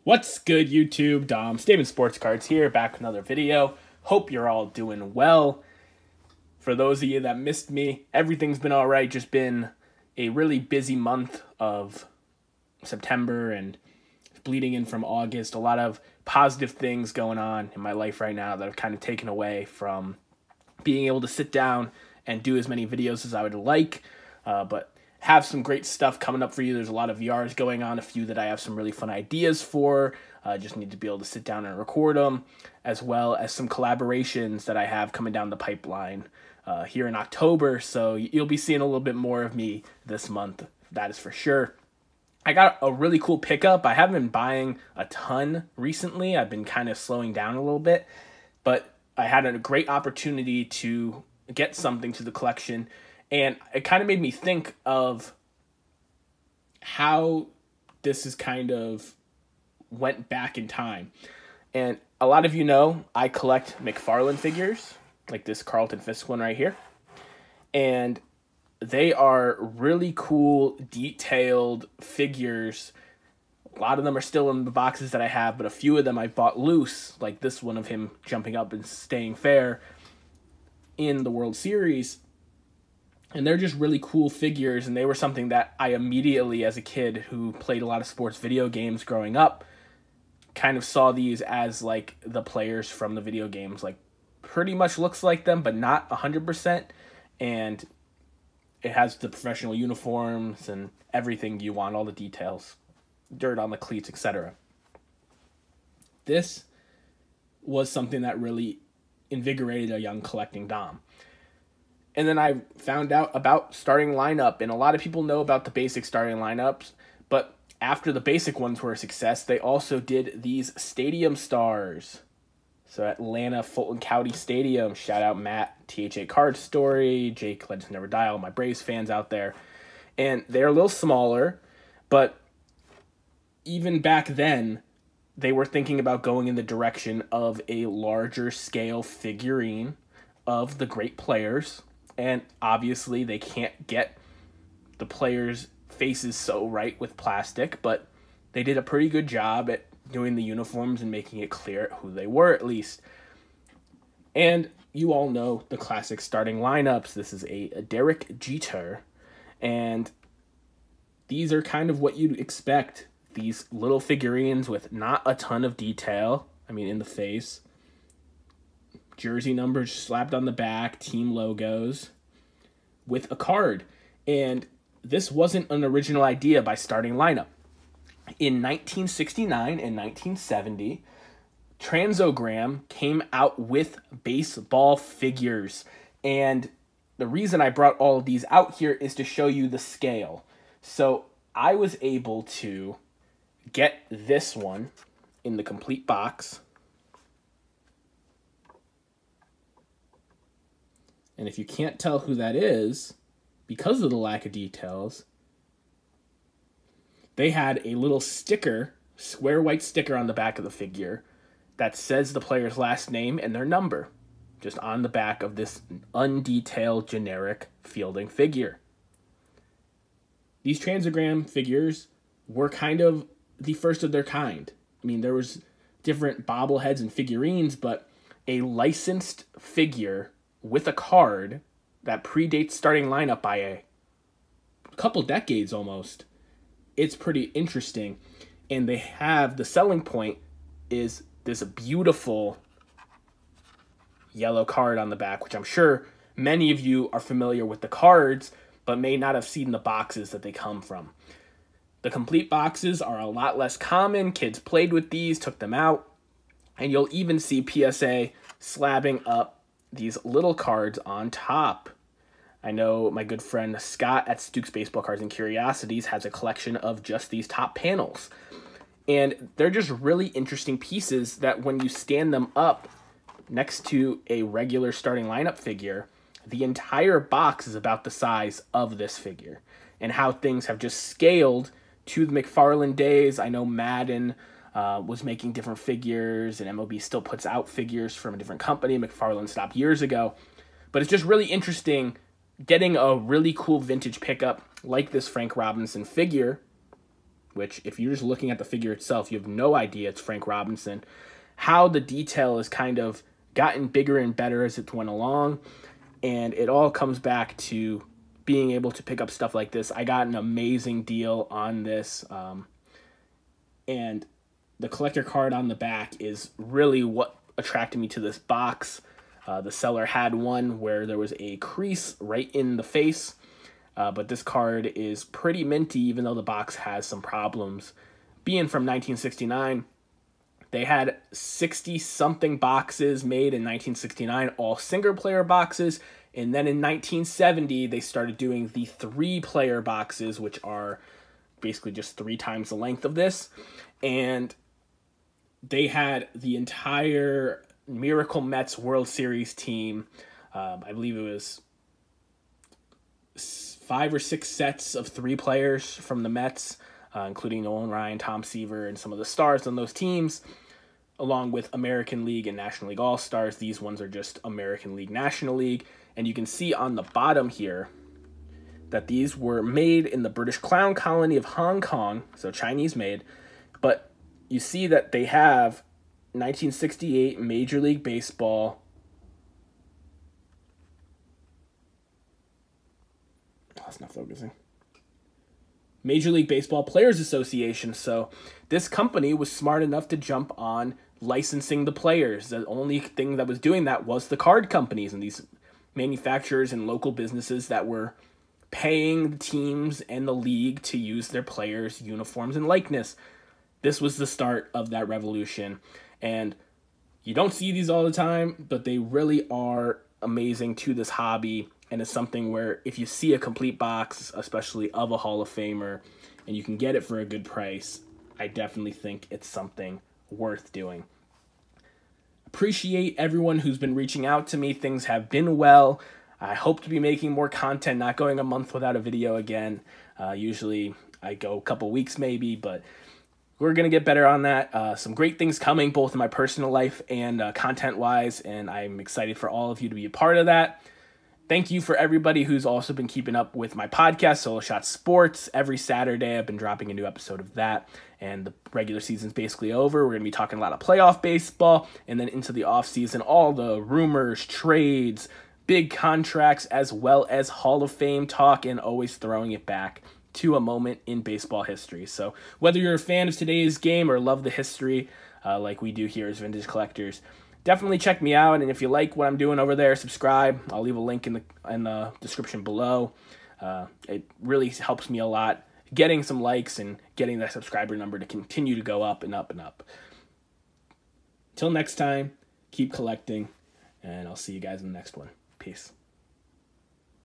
What's good, YouTube? Dom, Stamen Sports Cards here, back with another video. Hope you're all doing well. For those of you that missed me, everything's been all right. Just been a really busy month of September and bleeding in from August. A lot of positive things going on in my life right now that have kind of taken away from being able to sit down and do as many videos as I would like. But have some great stuff coming up for you. There's a lot of VRs going on, a few that I have some really fun ideas for. Just need to be able to sit down and record them, as well as some collaborations that I have coming down the pipeline here in October. So you'll be seeing a little bit more of me this month, that is for sure. I got a really cool pickup. I haven't been buying a ton recently. I've been kind of slowing down a little bit, but I had a great opportunity to get something to the collection. And it kind of made me think of how this is kind of went back in time. And a lot of you know I collect McFarlane figures, like this Carlton Fisk one right here. And they are really cool, detailed figures. A lot of them are still in the boxes that I have, but a few of them I bought loose, like this one of him jumping up and staying fair in the World Series. And they're just really cool figures, and they were something that I immediately, as a kid who played a lot of sports video games growing up, kind of saw these as like the players from the video games. Like, pretty much looks like them, but not 100%. And it has the professional uniforms and everything you want, all the details, dirt on the cleats, etc. This was something that really invigorated a young collecting Dom. And then I found out about starting lineup, and a lot of people know about the basic starting lineups, but after the basic ones were a success, they also did these stadium stars. So Atlanta Fulton County Stadium, shout out Matt, THA Card Story, Jake Legends Never Die, all my Braves fans out there. And they're a little smaller, but even back then, they were thinking about going in the direction of a larger scale figurine of the great players. And obviously they can't get the players' faces so right with plastic, but they did a pretty good job at doing the uniforms and making it clear who they were, at least. And you all know the classic starting lineups. This is a Derek Jeter, and these are kind of what you'd expect. These little figurines with not a ton of detail, in the face. Jersey numbers slapped on the back, team logos, with a card. And this wasn't an original idea by Starting Lineup. In 1969 and 1970, Transogram came out with baseball figures. And the reason I brought all of these out here is to show you the scale. So I was able to get this one in the complete box. And if you can't tell who that is, because of the lack of details, they had a little sticker, square white sticker on the back of the figure that says the player's last name and their number, just on the back of this undetailed generic fielding figure. These Transogram figures were kind of the first of their kind. There was different bobbleheads and figurines, but a licensed figure with a card that predates Starting Lineup by a couple decades almost. It's pretty interesting. And they have, the selling point is this beautiful yellow card on the back, which I'm sure many of you are familiar with the cards, but may not have seen the boxes that they come from. The complete boxes are a lot less common. Kids played with these, took them out, and you'll even see PSA slabbing up these little cards on top. I know my good friend Scott at Stukes Baseball Cards and Curiosities has a collection of just these top panels. And they're just really interesting pieces that when you stand them up next to a regular Starting Lineup figure, the entire box is about the size of this figure. And how things have just scaled to the McFarlane days. I know Madden was making different figures, and MLB still puts out figures from a different company. McFarlane stopped years ago. But it's just really interesting getting a really cool vintage pickup like this Frank Robinson figure which if you're just looking at the figure itself, you have no idea it's Frank Robinson. How the detail has kind of gotten bigger and better as it went along, and it all comes back to being able to pick up stuff like this. I got an amazing deal on this, and the collector card on the back is really what attracted me to this box. The seller had one where there was a crease right in the face, but this card is pretty minty, even though the box has some problems. Being from 1969, they had 60-something boxes made in 1969, all single-player boxes, and then in 1970, they started doing the 3-player boxes, which are basically just 3 times the length of this, and they had the entire Miracle Mets World Series team. I believe it was 5 or 6 sets of 3 players from the Mets, including Nolan Ryan, Tom Seaver, and some of the stars on those teams, along with American League and National League All-Stars. These ones are just American League, National League. And you can see on the bottom here that these were made in the British Crown colony of Hong Kong, so Chinese made. But you see that they have 1968 Major League Baseball. Oh, it's not focusing. Major League Baseball Players Association. So this company was smart enough to jump on licensing the players. The only thing that was doing that was the card companies and these manufacturers and local businesses that were paying the teams and the league to use their players' uniforms and likeness. This was the start of that revolution. And you don't see these all the time, but they really are amazing to this hobby. And it's something where if you see a complete box, especially of a Hall of Famer, and you can get it for a good price, I definitely think it's something worth doing. Appreciate everyone who's been reaching out to me. Things have been well. I hope to be making more content, not going a month without a video again. Usually I go a couple weeks maybe, but we're going to get better on that. Some great things coming, both in my personal life and content-wise, and I'm excited for all of you to be a part of that. Thank you for everybody who's also been keeping up with my podcast, Solo Shot Sports. Every Saturday, I've been dropping a new episode of that, and the regular season's basically over. We're going to be talking a lot of playoff baseball, and then into the offseason, all the rumors, trades, big contracts, as well as Hall of Fame talk, and always throwing it back to a moment in baseball history. So whether you're a fan of today's game or love the history like we do here as Vintage Collectors, definitely check me out, and if you like what I'm doing over there, subscribe. I'll leave a link in the description below. It really helps me a lot getting some likes and getting that subscriber number to continue to go up and up and up. Till next time, keep collecting, and I'll see you guys in the next one. Peace.